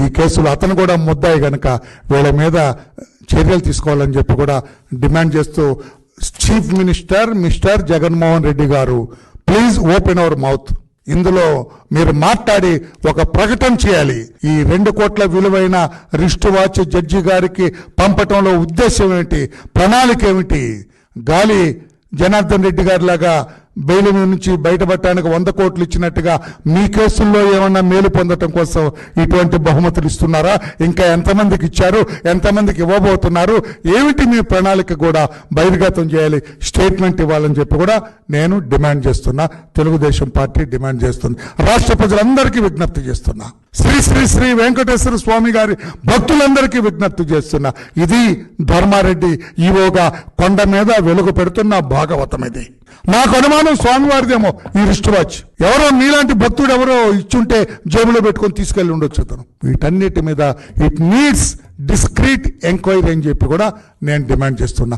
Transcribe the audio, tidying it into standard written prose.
ఈ కేసులో అతను కూడా ముద్దాయి గనక వీళ్ళ మీద చర్యలు తీసుకోవాలని చెప్పి కూడా డిమాండ్ చేస్తూ chief minister mister Jaganmohan Reddy గారు, ప్లీజ్ ఓపెన్ అవర్ మౌత్. ఇందులో మీరు మాట్లాడి ఒక ప్రకటన చేయాలి. ఈ 2 కోట్ల విలువైన రిస్ట్ వాచ్ జడ్జి గారికి పంపటంలో ఉద్దేశం ఏమిటి, ప్రణాళిక ఏమిటి? గాలి జనార్దన్ రెడ్డి గారి లాగా బెయిల్ నుంచి బయటపడటానికి 100 కోట్లు ఇచ్చినట్టుగా మీ కేసుల్లో ఏమన్నా మేలు పొందటం కోసం ఇటువంటి బహుమతులు ఇస్తున్నారా? ఇంకా ఎంతమందికి ఇచ్చారు, ఎంతమందికి ఇవ్వబోతున్నారు, ఏమిటి మీ ప్రణాళిక కూడా బహిర్గతం చేయాలి, స్టేట్మెంట్ ఇవ్వాలని చెప్పి కూడా నేను డిమాండ్ చేస్తున్నా. తెలుగుదేశం పార్టీ డిమాండ్ చేస్తుంది. రాష్ట్ర ప్రజలందరికీ విజ్ఞప్తి చేస్తున్నా. శ్రీ శ్రీ శ్రీ వెంకటేశ్వర స్వామి గారి భక్తులందరికీ విజ్ఞప్తి చేస్తున్నా. ఇది ధర్మారెడ్డి ఈవోగా కొండ మీద వెలుగు పెడుతున్న భాగవతం. ఇది నాకు అనుమానం స్వామివారిదేమో ఈ రిస్ట్ వాచ్. ఎవరో మీలాంటి భక్తుడు ఎవరో ఇచ్చుంటే జేబులో పెట్టుకొని తీసుకెళ్లి ఉండొచ్చు అతను. వీటన్నిటి మీద ఇట్ నీడ్స్ డిస్క్రీట్ ఎంక్వైరీ అని చెప్పి కూడా నేను డిమాండ్ చేస్తున్నా.